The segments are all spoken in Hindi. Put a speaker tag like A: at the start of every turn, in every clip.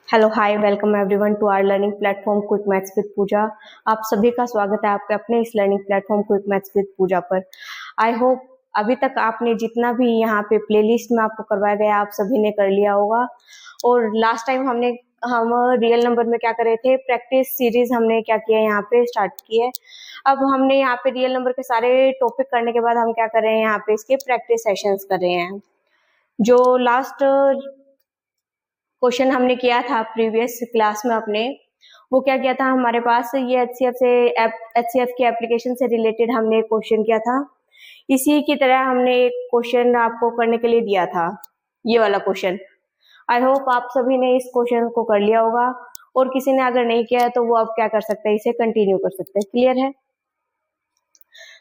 A: Hello hi welcome everyone to our learning platform quick maths with Pooja. आप सभी का स्वागत है आपके अपने इस learning platform quick maths with Pooja पर। आई होप अभी तक आपने जितना भी यहाँ पे प्लेलिस्ट में आपको करवाया गया आप सभी ने कर लिया होगा। और लास्ट टाइम हम रियल नंबर में क्या कर रहे थे, प्रैक्टिस सीरीज हमने क्या किया यहाँ पे स्टार्ट की है। अब हमने यहाँ पे रियल नंबर के सारे टॉपिक करने के बाद हम क्या कर रहे हैं, यहाँ पे इसके प्रैक्टिस सेशंस कर रहे हैं। जो लास्ट क्वेश्चन हमने किया था प्रीवियस क्लास में अपने, वो क्या किया था, हमारे पास ये एचसीएफ की एप्लीकेशन से रिलेटेड हमने एक क्वेश्चन किया था। इसी की तरह हमने एक क्वेश्चन आपको करने के लिए दिया था, ये वाला क्वेश्चन। आई होप आप सभी ने इस क्वेश्चन को कर लिया होगा, और किसी ने अगर नहीं किया है तो वो अब क्या कर सकते हैं, इसे कंटिन्यू कर सकते हैं। क्लियर है?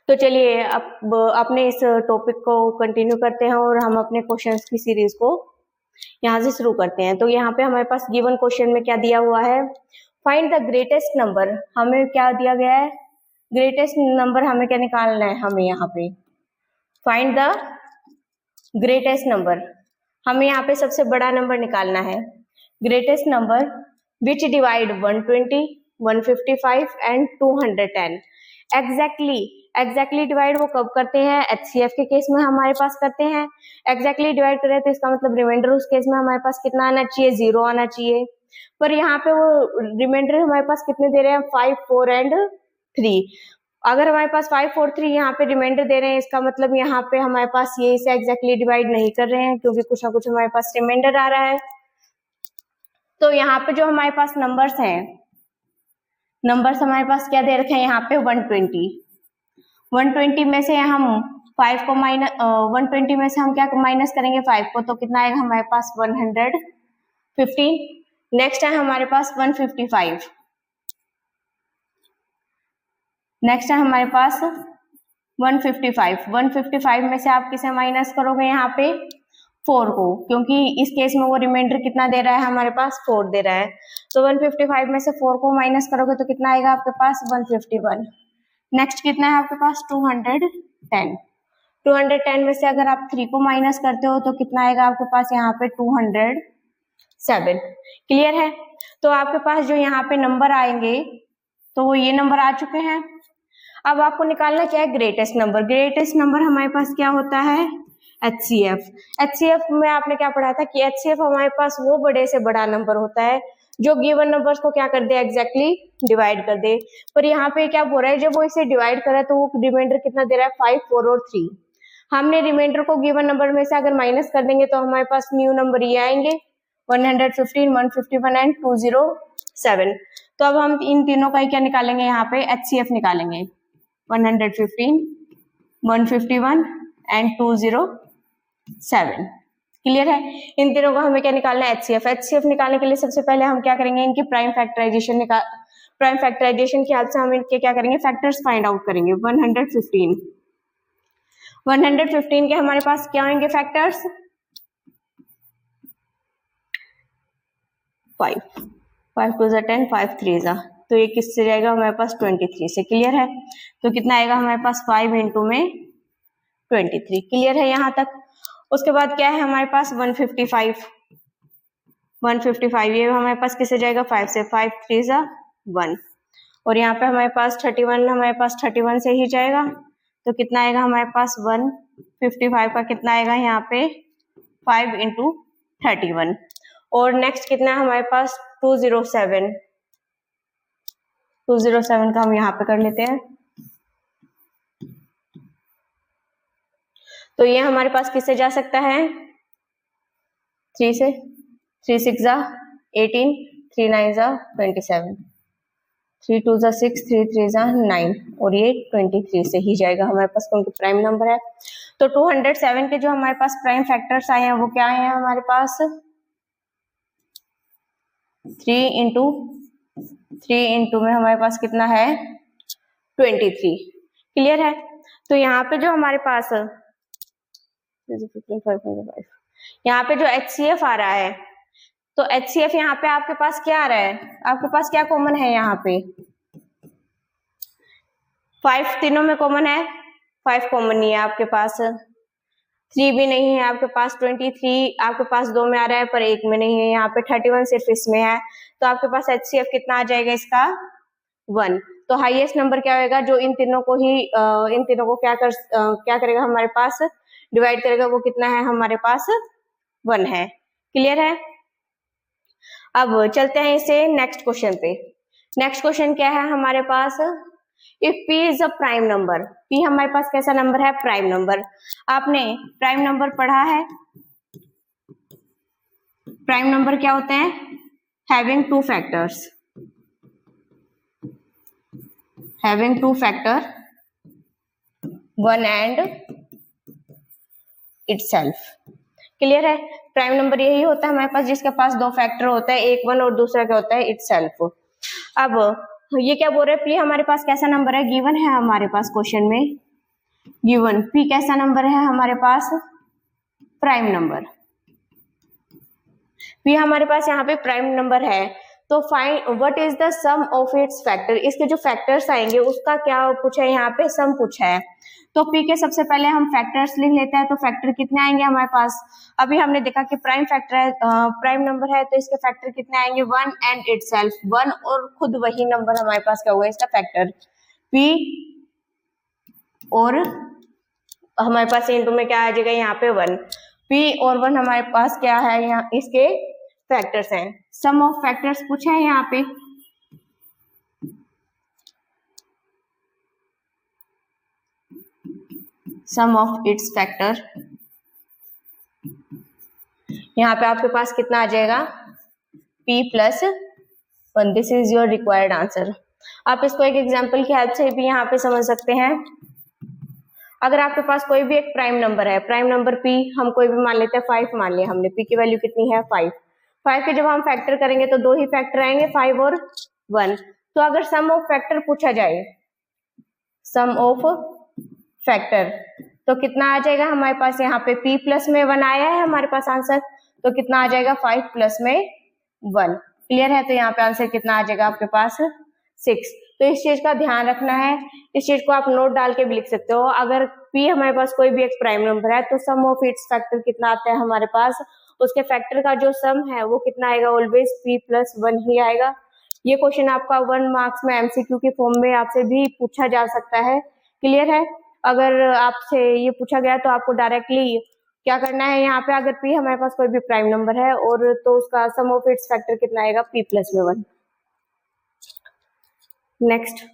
A: तो चलिए अब अपने इस टॉपिक को कंटिन्यू करते हैं और हम अपने क्वेश्चंस की सीरीज को यहाँ से शुरू करते हैं। तो यहाँ पे हमारे पास गिवन क्वेश्चन में क्या दिया हुआ है, फाइंड द ग्रेटेस्ट नंबर। हमें क्या दिया गया है, ग्रेटेस्ट नंबर हमें क्या निकालना है, हमें यहाँ पे फाइंड द ग्रेटेस्ट नंबर, हमें यहाँ पे सबसे बड़ा नंबर निकालना है। Greatest number which divide 120, 155 and 210। Exactly divide वो कब करते हैं, एचसीएफ के केस में हमारे पास करते हैं। एग्जैक्टली डिवाइड करें तो इसका मतलब रिमाइंडर उस केस में हमारे पास कितना आना चाहिए, 0 आना चाहिए। पर यहाँ पे वो रिमाइंडर हमारे पास कितने दे रहे हैं, 5, 4 एंड 3। अगर हमारे पास 5, 4, 3 यहाँ पे रिमाइंडर दे रहे हैं, इसका मतलब यहाँ पे हमारे पास ये इसे एग्जैक्टली डिवाइड नहीं कर रहे हैं, क्योंकि कुछ ना कुछ हमारे पास रिमाइंडर आ रहा है। तो यहाँ पे जो हमारे पास नंबर्स हैं, नंबर्स हमारे पास क्या दे रखे हैं यहाँ पे, 120 में से हम 5 को माइनस 120 में से हम क्या माइनस करेंगे, 5 को, तो कितना आएगा हमारे पास 115। नेक्स्ट है हमारे पास 155। नेक्स्ट है हमारे पास 155 में से आप किसे माइनस करोगे, यहाँ पे 4 को, क्योंकि इस केस में वो रिमाइंडर कितना दे रहा है, हमारे पास 4 दे रहा है। तो 155 में से 4 को माइनस करोगे तो कितना आएगा आपके पास, 151। नेक्स्ट कितना है आपके पास, 210। 210 में से अगर आप 3 को माइनस करते हो तो कितना आएगा आपके पास यहाँ पे, 207। क्लियर है? तो आपके पास जो यहाँ पे नंबर आएंगे तो वो ये नंबर आ चुके हैं। अब आपको निकालना क्या है, ग्रेटेस्ट नंबर। ग्रेटेस्ट नंबर हमारे पास क्या होता है, एचसीएफ। एचसीएफ में आपने क्या पढ़ा था कि एचसीएफ हमारे पास वो बड़े से बड़ा नंबर होता है जो गिवन नंबर्स को क्या कर दे, एग्जैक्टली डिवाइड कर दे। पर यहाँ पे क्या बोल रहा है, जब वो इसे डिवाइड करे तो वो रिमाइंडर कितना दे रहा है, 5, 4 और 3। हमने रिमाइंडर को गिवन नंबर में से अगर माइनस कर देंगे तो हमारे पास न्यू नंबर ये आएंगे, 115, 151 एंड 207। तो अब हम इन तीनों का ही क्या निकालेंगे, यहाँ पे एचसीएफ निकालेंगे, 115, 151 एंड 207। क्लियर है? इन तीनों का हमें क्या निकालना है, एचसीएफ। एचसीएफ निकालने के लिए सबसे पहले हम क्या करेंगे, इनकी प्राइम फैक्टराइजेशन की हेल्प से हम इनके क्या करेंगे, फैक्टर्स फाइंड आउट करेंगे। 115 के हमारे पास क्या होंगे फैक्टर्स, 5 2 10, 5 3 तो ये किससे जाएगा हमारे पास, 23 से। क्लियर है? तो कितना आएगा हमारे पास, 5 इंटू में 23। क्लियर है यहाँ तक? उसके बाद क्या है हमारे पास, 155 ये हमारे पास किससे जाएगा, 5 से। 5 3 1। और यहाँ पे हमारे पास 31, हमारे पास 31 से ही जाएगा। तो कितना आएगा हमारे पास, 155 का कितना आएगा यहाँ पे, 5 इंटू 31। और नेक्स्ट कितना है हमारे पास, 207 का हम यहाँ पे कर लेते हैं। तो ये हमारे पास किससे जा सकता है, 3 से। 3 6 18, 3 9 27, 3 2 6, 3 3 9, और ये 23 से ही जाएगा हमारे पास, क्योंकि प्राइम नंबर है। तो 207 के जो हमारे पास प्राइम फैक्टर्स आए हैं वो क्या आए हैं हमारे पास, 3 इंटू में हमारे पास कितना है, 23। क्लियर है? तो यहाँ पे जो हमारे पास यहाँ पे जो एचसीएफ आ रहा है, तो एचसीएफ यहाँ पे आपके पास क्या आ रहा है, आपके पास क्या कॉमन है यहाँ पे, 5 तीनों में कॉमन है, 5 कॉमन नहीं है आपके पास। 3 भी नहीं है आपके पास, 23 आपके पास 2 में आ रहा है पर 1 में नहीं है, यहाँ पे 31 सिर्फ इसमें है, तो आपके पास HCF कितना आ जाएगा इसका 1। तो हाईएस्ट नंबर क्या होगा जो इन तीनों को क्या करेगा हमारे पास डिवाइड करेगा, वो कितना है हमारे पास 1 है। क्लियर है। अब चलते हैं इसे नेक्स्ट क्वेश्चन पे। नेक्स्ट क्वेश्चन क्या है हमारे पास, if P is a prime number, P हमारे पास कैसा नंबर है, प्राइम नंबर। आपने प्राइम नंबर पढ़ा है, प्राइम नंबर क्या होते हैं, having two factors, having two factor one and itself। Clear है। प्राइम नंबर यही होता है हमारे पास जिसके पास 2 फैक्टर होता है, एक 1 और दूसरा क्या होता है itself। अब ये क्या बोल रहे हैं, P हमारे पास कैसा नंबर है, गिवन है हमारे पास क्वेश्चन में, गिवन P कैसा नंबर है हमारे पास, प्राइम नंबर। P हमारे पास यहाँ पे प्राइम नंबर है, तो find what is the sum of its factor, इसके जो फैक्टर्स आएंगे उसका क्या पूछा है, यहाँ पे सम पूछा है। तो P के सबसे पहले हम फैक्टर्स लिख लेते हैं, तो फैक्टर कितने आएंगे हमारे पास, अभी हमने देखा कि प्राइम फैक्टर है, प्राइम नंबर है, तो इसके फैक्टर कितने आएंगे 1 एंड इटसेल्फ, 1 और खुद वही नंबर हमारे पास क्या होगा इसका फैक्टर, P और हमारे पास इनटू में क्या आ जाएगा यहाँ पे 1, P और 1 हमारे पास क्या है, यहाँ इसके फैक्टर्स हैं। सम ऑफ फैक्टर्स पूछा है यहाँ पे, सम ऑफ इट्स फैक्टर, यहाँ पे आपके पास कितना आ जाएगा P plus 1, this is your required answer. आप इसको एक एग्जाम्पल की हेल्प से भी यहाँ पे समझ सकते हैं। अगर आपके पास कोई भी एक प्राइम नंबर है, प्राइम नंबर P हम कोई भी मान लेते हैं, 5 मान लिया हमने, P की वैल्यू कितनी है 5 के जब हम फैक्टर करेंगे तो 2 ही फैक्टर आएंगे, 5 और 1। तो अगर सम ऑफ फैक्टर पूछा जाए, सम ऑफ फैक्टर, तो कितना आ जाएगा हमारे पास, यहाँ पे P प्लस में 1 आया है हमारे पास आंसर, तो कितना आ जाएगा 5 प्लस में 1। क्लियर है। तो यहाँ पे आंसर कितना आ जाएगा आपके पास 6। तो इस चीज का ध्यान रखना है, इस चीज को आप नोट डाल के भी लिख सकते हो। अगर P हमारे पास कोई भी एक प्राइम नंबर है तो सम ऑफ इट्स फैक्टर कितना आता है हमारे पास, उसके फैक्टर का जो सम है वो कितना आएगा, ऑलवेज P प्लस 1 ही आएगा। ये क्वेश्चन आपका 1 मार्क्स में MCQ के फॉर्म में आपसे भी पूछा जा सकता है। क्लियर है। अगर आपसे ये पूछा गया तो आपको डायरेक्टली क्या करना है, यहाँ पे अगर P हमारे पास कोई भी प्राइम नंबर है और तो उसका सम ऑफ इट्स फैक्टर कितना आएगा, P प्लस में 1। नेक्स्ट,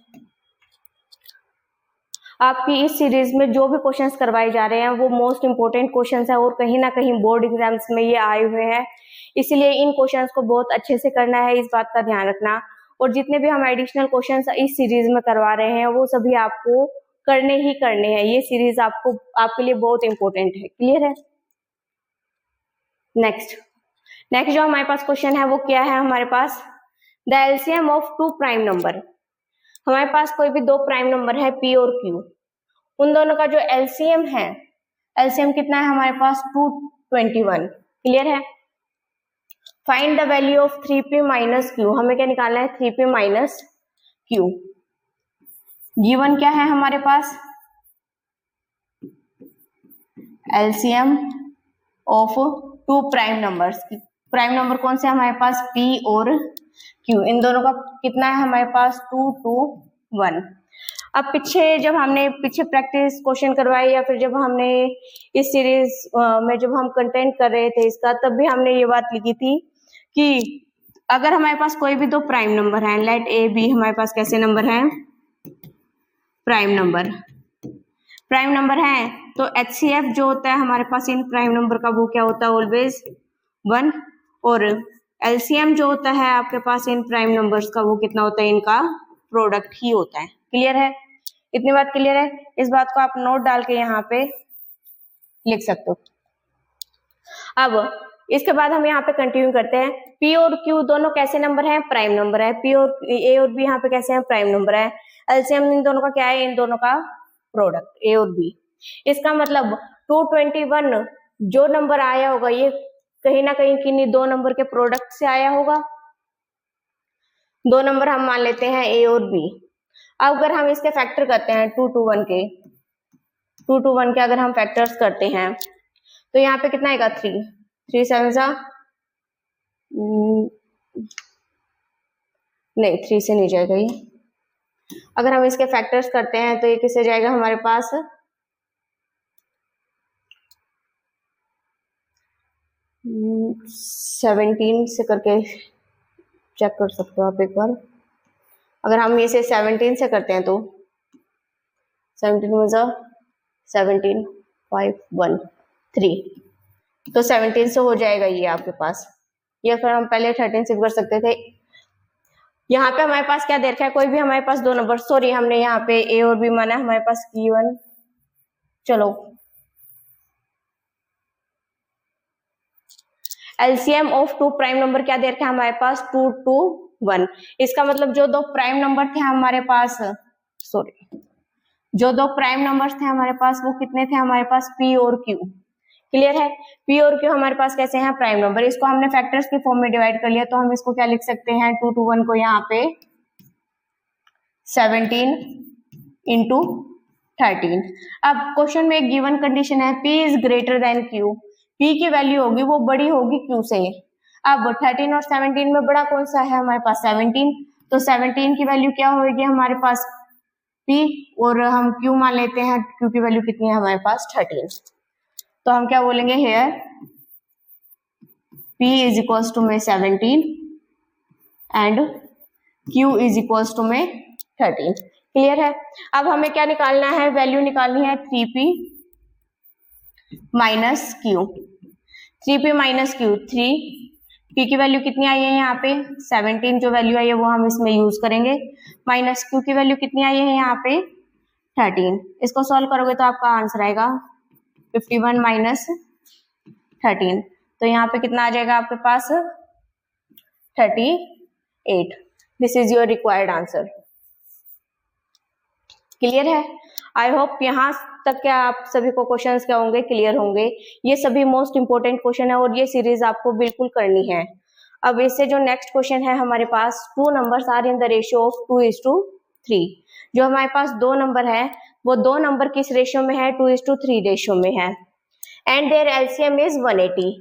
A: आपकी इस सीरीज में जो भी क्वेश्चंस करवाए जा रहे हैं वो मोस्ट इंपोर्टेंट क्वेश्चंस है और कहीं ना कहीं बोर्ड एग्जाम्स में ये आए हुए हैं, इसलिए इन क्वेश्चंस को बहुत अच्छे से करना है, इस बात का ध्यान रखना। और जितने भी हम एडिशनल क्वेश्चंस इस सीरीज में करवा रहे हैं वो सभी आपको करने ही करने हैं। ये सीरीज आपके लिए बहुत इंपॉर्टेंट है। क्लियर है। नेक्स्ट जो हमारे पास क्वेश्चन है वो क्या है हमारे पास, the LCM of 2 prime number. हमारे पास कोई भी 2 प्राइम नंबर है P और Q, उन दोनों का जो एलसीएम है, एलसीएम कितना है हमारे पास 221। क्लियर है। Find the value of 3P minus Q, हमें क्या निकालना है 3P माइनस Q। गिवन क्या है हमारे पास, LCM of 2 prime numbers. Prime number कौन से हमारे पास, P और Q, इन दोनों का कितना है हमारे पास 221। अब जब हमने पीछे प्रैक्टिस क्वेश्चन करवाए या फिर जब हमने इस सीरीज में जब हम कंटेंट कर रहे थे इसका, तब भी हमने ये बात लिखी थी कि अगर हमारे पास कोई भी 2 प्राइम नंबर हैं, लेट A B हमारे पास कैसे नंबर हैं, प्राइम नंबर हैं, तो HCF जो होता है हमारे पास इन प्राइम नंबर का वो क्या होता है, ऑलवेज 1। और LCM जो होता है आपके पास इन प्राइम नंबर्स का वो कितना होता है, इनका प्रोडक्ट ही होता है। क्लियर है। इतनी बात क्लियर है। इस बात को आप नोट डाल के यहाँ पे लिख सकते हो। अब इसके बाद हम यहाँ पे कंटिन्यू करते हैं। P और Q दोनों कैसे नंबर हैं, प्राइम नंबर है। P और A और B यहाँ पे कैसे हैं, प्राइम नंबर है। LCM इन दोनों का क्या है, इन दोनों का प्रोडक्ट A और B। इसका मतलब 221 जो नंबर आया होगा ये कहीं ना कहीं किन्हीं 2 नंबर के प्रोडक्ट से आया होगा। 2 नंबर हम मान लेते हैं A और B। अब अगर हम इसके फैक्टर करते हैं 221 के अगर हम फैक्टर्स करते हैं तो यहाँ पे कितना आएगा 3, 3 7 जा नहीं 3 से नहीं जाएगा ये। अगर हम इसके फैक्टर्स करते हैं तो ये किससे जाएगा हमारे पास 17 से करके चेक कर सकते हो आप एक बार। अगर हम इसे 17 से करते हैं तो 17 में 17 5 1 3 तो 17 से हो जाएगा ये आपके पास, या फिर हम पहले 13 से भी कर सकते थे। यहाँ पे हमारे पास क्या दे रखा है, कोई भी हमारे पास दो नंबर, सॉरी हमने यहाँ पे ए और बी माना है, हमारे पास गिवन, चलो LCM of two prime number क्या दे रखा है हमारे पास 2 2 1। इसका मतलब जो दो प्राइम नंबर थे हमारे पास, सॉरी जो दो प्राइम नंबर्स थे हमारे पास वो कितने थे हमारे पास पी और क्यू। क्लियर है, पी और क्यू हमारे पास कैसे हैं प्राइम नंबर। इसको हमने फैक्टर्स के फॉर्म में डिवाइड कर लिया, तो हम इसको क्या लिख सकते हैं 2 2 1 को यहाँ पे 17 इंटू 13। अब क्वेश्चन में एक गिवन कंडीशन है P is greater than Q, P की वैल्यू होगी वो बड़ी होगी Q से। अब 13 और 17 में बड़ा कौन सा है हमारे पास 17, तो 17 की वैल्यू क्या होगी हमारे पास P और हम Q मान लेते हैं, Q की वैल्यू कितनी है हमारे पास 13। तो हम क्या बोलेंगे here P is equals to में 17 and Q is equals to में 13। क्लियर है। अब हमें क्या निकालना है, वैल्यू निकालनी है 3P minus Q। 3P minus Q, 3P की वैल्यू कितनी आई है यहाँ पे 17, जो वैल्यू आई है वो हम इसमें यूज करेंगे, माइनस Q की वैल्यू कितनी आई है यहाँ पे 13। इसको सॉल्व करोगे तो आपका आंसर आएगा 51 माइनस 13, तो यहाँ पे कितना आ जाएगा आपके पास 38। This is your required answer. Clear है। आई होप यहाँ तक क्या आप सभी को क्वेश्चंस क्या होंगे क्लियर होंगे। ये सभी मोस्ट इंपोर्टेंट क्वेश्चन है और ये सीरीज आपको बिल्कुल करनी है। अब इससे जो नेक्स्ट क्वेश्चन है हमारे पास 2 numbers are in the ratio of 2:3। जो हमारे पास दो नंबर है वो दो नंबर किस रेशियो में है 2:3 रेशियो में है and their LCM is 180।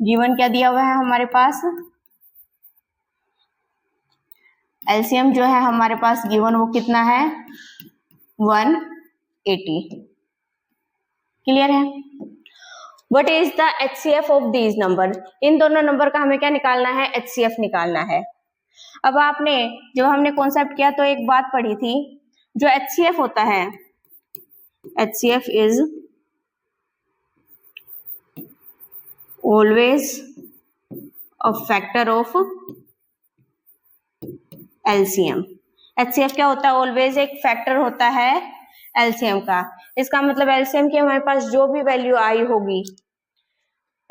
A: Given क्या दिया हुआ है हमारे पास, एलसीएम जो है हमारे पास गिवन वो कितना है 180। क्लियर है। What is the HCF of these number, इन दोनों नंबर का हमें क्या निकालना है एचसीएफ निकालना है। अब आपने जब हमने कॉन्सेप्ट किया तो एक बात पढ़ी थी, जो एचसीएफ होता है HCF is always a factor of LCM. HCF क्या होता है, ऑलवेज एक फैक्टर होता है एलसीएम का। इसका मतलब एलसीएम की हमारे पास जो भी वैल्यू आई होगी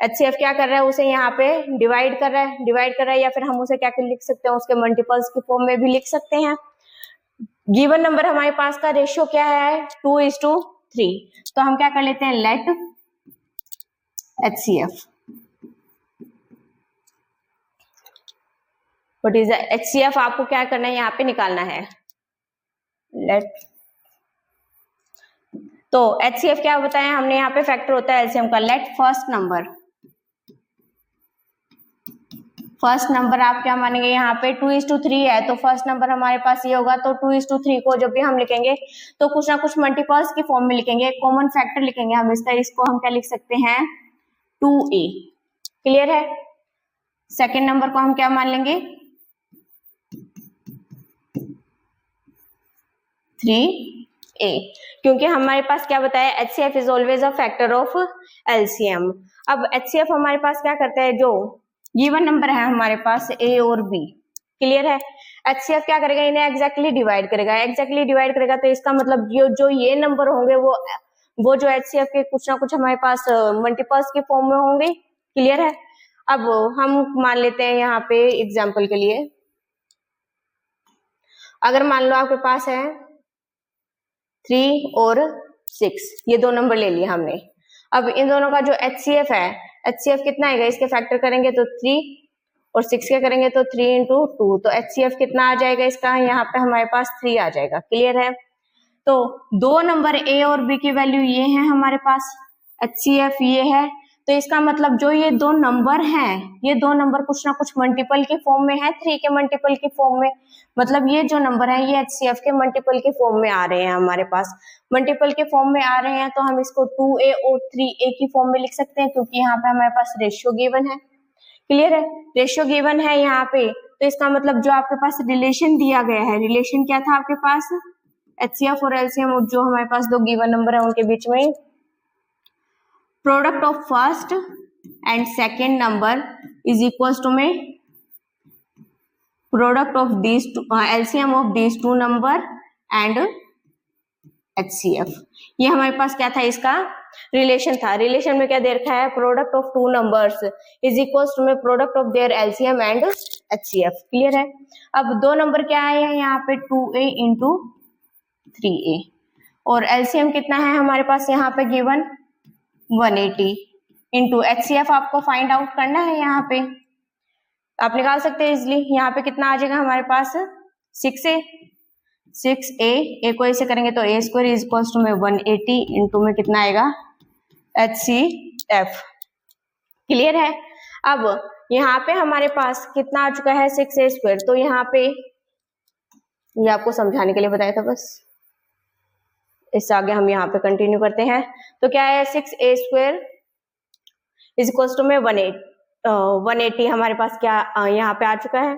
A: एचसीएफ क्या कर रहा है उसे यहाँ पे डिवाइड कर रहा है या फिर हम उसे क्या लिख सकते हैं उसके मल्टीपल्स के फॉर्म में भी लिख सकते हैं। गिवन नंबर हमारे पास का रेशियो क्या है 2:3, तो हम क्या कर लेते हैं let HCF. What is the HCF, आपको क्या करना है यहाँ पे निकालना है लेट। तो एचसीएफ क्या बताया हमने, यहाँ पे फैक्टर होता है एलसीएम का। लेट फर्स्ट नंबर आप क्या मानेंगे यहाँ पे 2:3 है, तो फर्स्ट नंबर हमारे पास ये होगा, तो 2:3 को जब भी हम लिखेंगे तो कुछ ना कुछ मल्टीपल्स की फॉर्म में लिखेंगे, कॉमन फैक्टर लिखेंगे हम इसका, इसको हम क्या लिख सकते हैं 2a। क्लियर है। सेकेंड नंबर को हम क्या मान लेंगे 3a, क्योंकि हमारे पास क्या बताया HCF is always a factor of LCM. अब एचसीएफ हमारे पास क्या करता है, जो गिवन नंबर है हमारे पास a और b। क्लियर है। एचसीएफ क्या करेगा, इन्हें एग्जैक्टली डिवाइड करेगा, तो इसका मतलब जो ये नंबर होंगे वो जो एचसीएफ के कुछ ना कुछ हमारे पास मल्टीपल्स के फॉर्म में होंगे। क्लियर है। अब हम मान लेते हैं यहाँ पे एग्जाम्पल के लिए, अगर मान लो आपके पास है 3 और 6, ये दो नंबर ले लिए हमने। अब इन दोनों का जो एचसीएफ है, एचसीएफ कितना आएगा, इसके फैक्टर करेंगे तो 3 और 6 के करेंगे तो 3 × 2, तो एचसीएफ कितना आ जाएगा इसका, यहाँ पे हमारे पास 3 आ जाएगा। क्लियर है। तो दो नंबर ए और बी की वैल्यू ये है हमारे पास, HCF ये है, तो इसका मतलब जो ये दो नंबर हैं, ये दो नंबर कुछ ना कुछ मल्टीपल के फॉर्म में है, 3 के मल्टीपल के फॉर्म में, मतलब ये जो नंबर है ये HCF के मल्टीपल के फॉर्म में आ रहे हैं, हमारे पास मल्टीपल के फॉर्म में आ रहे हैं, तो हम इसको 2A और 3A की फॉर्म में लिख सकते हैं, क्योंकि यहाँ पे हमारे पास रेशियो गिवन है। क्लियर है, रेशियो गिवन है यहाँ पे, तो इसका मतलब जो आपके पास रिलेशन दिया गया है, रिलेशन क्या था आपके पास, HCF और LCM, जो हमारे पास दो गिवन नंबर है उनके बीच में product of first and second number is equals to में product of these LCM of these two number and HCF। ये हमारे पास क्या था, इसका रिलेशन था। रिलेशन में क्या दे रखा है, product of two numbers is equals to में product of their LCM and HCF। Clear है। अब दो नंबर क्या आए हैं यहाँ पे, 2A इंटू 3A, और LCM कितना है हमारे पास यहाँ पे गिवन 180 इंटू HCF आपको फाइंड आउट करना है। यहाँ पे आप निकाल सकते हैं इजिली, यहाँ पे कितना आ जाएगा हमारे पास 6A ए को ऐसे करेंगे तो A square is equals to में 180 इंटू में कितना आएगा HCF। क्लियर है। अब यहाँ पे हमारे पास कितना आ चुका है 6A स्क्वायर, तो यहाँ पे ये आपको समझाने के लिए बताया था बस, इससे आगे हम यहाँ पे कंटिन्यू करते हैं। तो क्या है 6A square is equals to में 180 हमारे पास क्या यहाँ पे आ चुका है।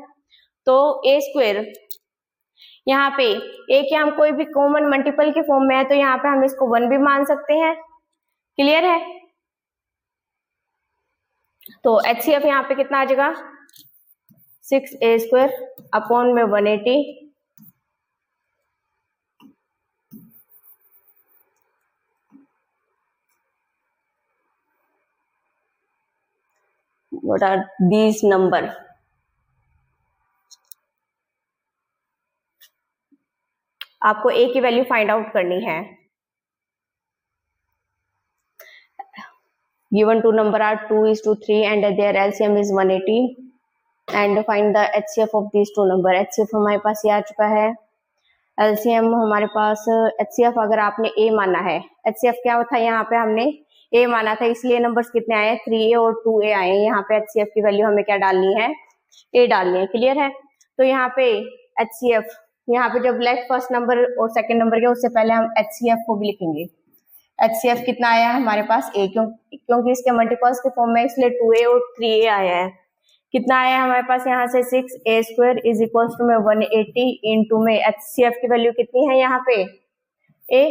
A: तो A स्क्वायर यहाँ पे A के हम कोई भी कॉमन मल्टीपल के फॉर्म में है, तो यहाँ पे हम इसको 1 भी मान सकते हैं। क्लियर है। तो HCF यहाँ पे कितना आ जाएगा 6A स्क्वायर अपॉन में 180 what are these number। आपको A की वैल्यू फाइंड आउट करनी है। given two number are 2:3 and their LCM is 180 and find the HCF of these two number। HCF हमारे पास ये आ चुका है, LCM हमारे पास HCF अगर आपने A माना है, HCF क्या था यहाँ पे हमने A माना था, इसलिए नंबर्स कितने आए 3A और 2A आए। यहाँ पे HCF की वैल्यू हमें क्या डालनी है, A डालनी है। क्लियर है। तो यहाँ पे HCF, यहाँ पे जब लेफ्ट फर्स्ट नंबर और सेकंड नंबर के उससे पहले हम HCF को भी लिखेंगे। HCF कितना आया हमारे पास A, क्योंकि इसके मल्टीपल्स के फॉर्म में इसलिए 2A और 3A आया है। कितना आया हमारे पास यहाँ से 6A square is equals to में 180 इंटू में HCF की वैल्यू कितनी है यहाँ पे A,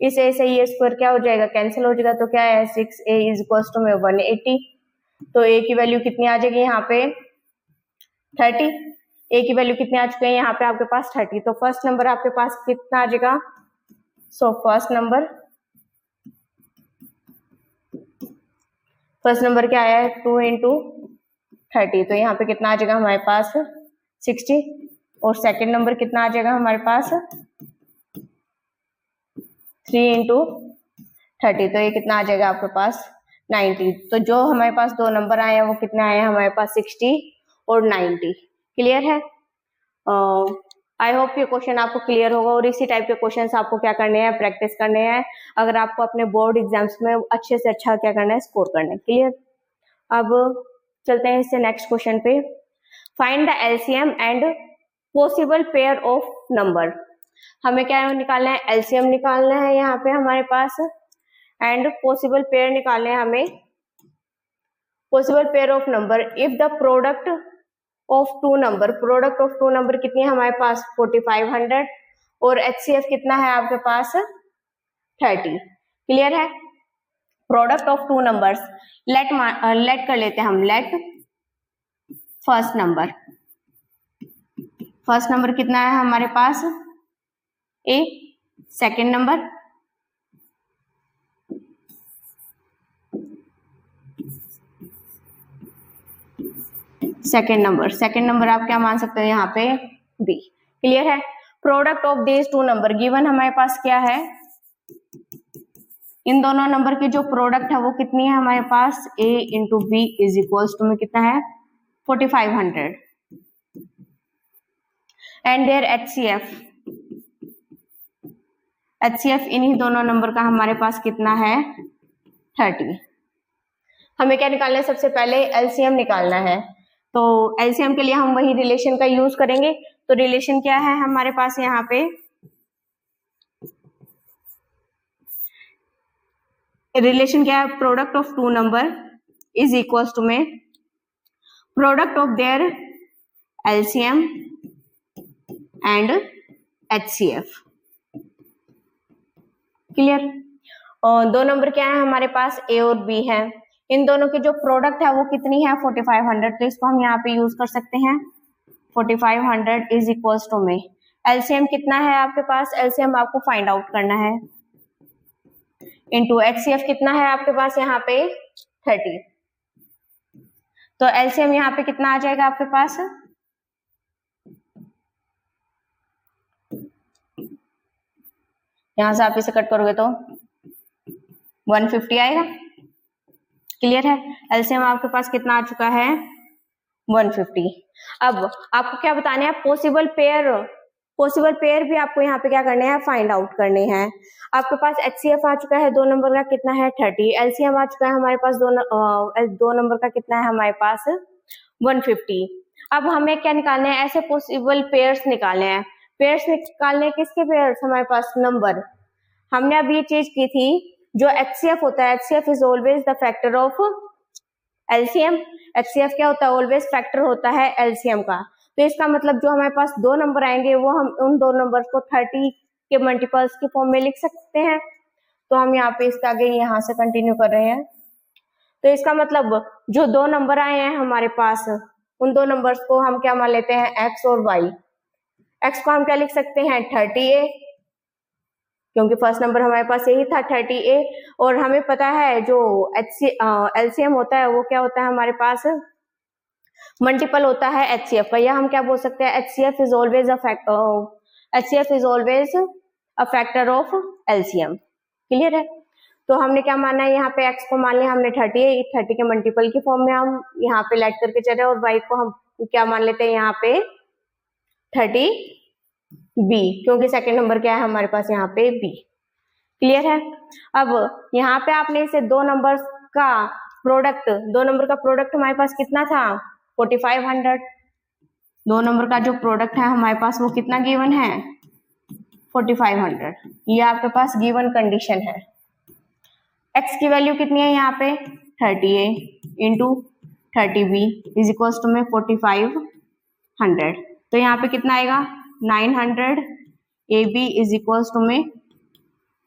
A: इस A से ये स्क्वायर क्या हो जाएगा, कैंसिल हो जाएगा, तो क्या है 6A इज इक्वल्स टू में 180। तो A की वैल्यू कितनी आ जाएगी यहाँ पे 30। A की वैल्यू कितनी आ चुकी है यहाँ पे आपके पास 30। तो फर्स्ट नंबर आपके पास कितना आ जाएगा, सो फर्स्ट नंबर क्या आया है 2 इंटू 30, तो यहाँ पे कितना आ जाएगा हमारे पास 60, और सेकंड नंबर कितना आ जाएगा हमारे पास 3 इंटू 30, तो ये कितना आ जाएगा आपके पास 90। तो जो हमारे पास दो नंबर आए हैं वो कितना आए हैं हमारे पास 60 और 90। क्लियर है। आई होप ये क्वेश्चन आपको क्लियर होगा, और इसी टाइप के क्वेश्चंस आपको क्या करने हैं, प्रैक्टिस करने हैं, अगर आपको अपने बोर्ड एग्जाम्स में अच्छे से अच्छा क्या करना है, स्कोर करना है। क्लियर। अब चलते हैं इससे नेक्स्ट क्वेश्चन पे। Find the LCM and possible pair of number. हमें क्या निकालना है, LCM निकालना है यहाँ पे हमारे पास, एंड पॉसिबल पेयर निकालना है हमें, possible pair of number if the product of two number, product of two number कितनी है हमारे पास 4500, और HCF कितना है आपके पास 30। क्लियर है। Product of two numbers, let कर लेते हैं हम, लेट फर्स्ट नंबर कितना है हमारे पास A, second number second number आप क्या मान सकते हो यहाँ पे B। क्लियर है। Product of these two number, given हमारे पास क्या है, इन दोनों नंबर की जो प्रोडक्ट है वो कितनी है हमारे पास A into B is equals to में कितना है 4500, एंड देयर HCF इन्हीं दोनों नंबर का हमारे पास कितना है 30। हमें क्या निकालना है, सबसे पहले एलसीएम निकालना है। तो एलसीएम के लिए हम वही रिलेशन का यूज करेंगे। तो रिलेशन क्या है हमारे पास यहाँ पे, रिलेशन क्या है, product of two number is equal to में product of their LCM and HCF. Clear. और दो नंबर क्या है हमारे पास, ए और बी है। इन दोनों की जो प्रोडक्ट है वो कितनी है, 4500। तो इसको हम यहाँ पे यूज कर सकते हैं। 4500 इज इक्वल टू में एलसीएम कितना है आपके पास, एलसीएम आपको फाइंड आउट करना है, इंटू एचसीएफ कितना है आपके पास यहाँ पे 30। तो एलसीएम यहाँ पे कितना आ जाएगा आपके पास, यहां से आप इसे कट करोगे तो 150 आएगा। क्लियर है। एलसीएम आपके पास कितना आ चुका है, 150। अब आपको क्या बताने हैं, पॉसिबल पेयर भी आपको यहाँ पे क्या करने हैं, फाइंड आउट करने हैं। आपके पास एचसीएफ आ चुका है दो नंबर का, कितना है 30। एलसीएम आ चुका है हमारे पास दो नंबर का, कितना है हमारे पास 150। अब हमें क्या निकालने हैं, ऐसे पॉसिबल पेयर्स निकालने हैं। पेयर्स निकालने किसके पेयर्स, हमारे पास नंबर। हमने अब ये चीज की थी, जो एचसीएफ होता है, HCF is always the factor of LCM. HCF क्या होता है, ऑलवेज फैक्टर होता है एलसीएम का। तो इसका मतलब जो हमारे पास दो नंबर आएंगे वो हम उन दो नंबर्स को 30 के मल्टीपल्स की फॉर्म में लिख सकते हैं। तो हम यहाँ पे इसके आगे यहाँ से कंटिन्यू कर रहे हैं। तो इसका मतलब जो दो नंबर आए हैं हमारे पास, उन दो नंबर्स को हम क्या मान लेते हैं, एक्स और वाई। एक्स को हम क्या लिख सकते हैं, 30a, क्योंकि फर्स्ट नंबर हमारे पास यही था 30a। और हमें पता है जो एलसीएम होता है वो क्या होता है हमारे पास, मल्टीपल होता है एचसीएफ का, या हम क्या बोल सकते हैं, HCF is always a factor of LCM. Clear है। तो हमने क्या माना है, यहाँ पे एक्स को मान लिया हमने 30 के मल्टीपल की फॉर्म में हम यहाँ पे लेट करके चले, और वाई को हम क्या मान लेते हैं यहाँ पे 30b, क्योंकि सेकंड नंबर क्या है हमारे पास यहाँ पे b। क्लियर है। अब यहाँ पे आपने इसे दो नंबर का प्रोडक्ट हमारे पास कितना था, 4500। दो नंबर का जो प्रोडक्ट है हमारे पास वो कितना गिवन है, 4500। ये आपके पास गिवन कंडीशन है। x की वैल्यू कितनी है यहाँ पे, 30a into 30b is equals to में 4500। तो यहाँ पे कितना आएगा, 900। ab इज इक्वल्स टू में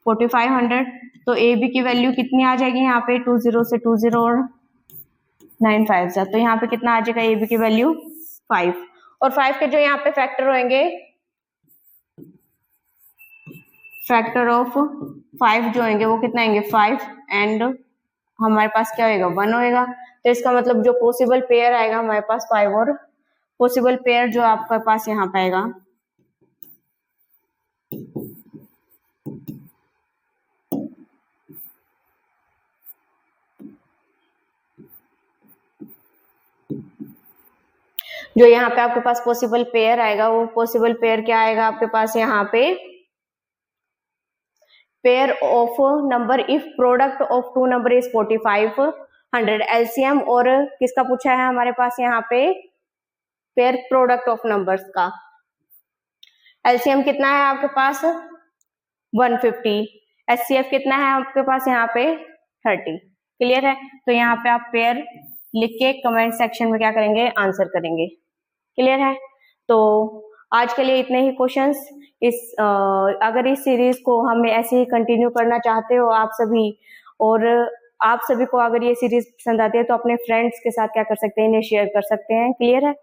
A: 4500। तो ab की वैल्यू कितनी आ जाएगी यहाँ पे, 20 से 20 और 9 5 जा, तो यहाँ पे कितना आ जाएगा ab की वैल्यू 5। और 5 के जो यहाँ पे फैक्टर होंगे, फैक्टर ऑफ 5 जो होंगे वो कितना आएंगे, 5 एंड हमारे पास क्या होएगा, 1 होएगा। तो इसका मतलब जो पॉसिबल पेयर आएगा हमारे पास 5, और पॉसिबल पेयर जो आपके पास यहाँ पे आएगा जो यहाँ पे आपके पास पॉसिबल पेयर आएगा, वो पॉसिबल पेयर क्या आएगा आपके पास यहाँ पे, pair of number if product of two number is 4500 LCM. और किसका पूछा है हमारे पास यहाँ पे, पेयर प्रोडक्ट ऑफ नंबर्स का। एलसीएम कितना है आपके पास 150, एचसीएफ कितना है आपके पास यहाँ पे 30। क्लियर है। तो यहाँ पे आप पेयर लिख के कमेंट सेक्शन में क्या करेंगे, आंसर करेंगे। क्लियर है। तो आज के लिए इतने ही क्वेश्चंस। अगर इस सीरीज को हम ऐसे ही कंटिन्यू करना चाहते हो आप सभी, और आप सभी को अगर ये सीरीज पसंद आती है तो अपने फ्रेंड्स के साथ क्या कर सकते हैं, इन्हें शेयर कर सकते हैं। क्लियर है।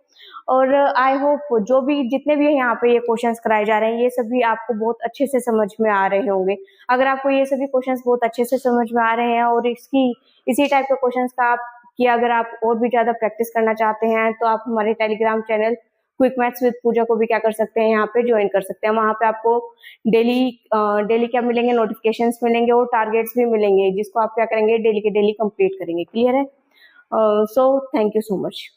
A: और आई होप जो भी जितने भी यहाँ पे ये क्वेश्चंस कराए जा रहे हैं ये सभी आपको बहुत अच्छे से समझ में आ रहे होंगे। अगर आपको ये सभी क्वेश्चंस बहुत अच्छे से समझ में आ रहे हैं और इसी टाइप के क्वेश्चंस का अगर आप और भी ज्यादा प्रैक्टिस करना चाहते हैं तो आप हमारे Telegram channel quick maths with Pooja को भी क्या कर सकते हैं, यहाँ पे ज्वाइन कर सकते हैं। वहां पे आपको डेली क्या मिलेंगे, नोटिफिकेशंस मिलेंगे और टारगेट्स भी मिलेंगे, जिसको आप क्या करेंगे, डेली के डेली कंप्लीट करेंगे। क्लियर है। So thank you so much.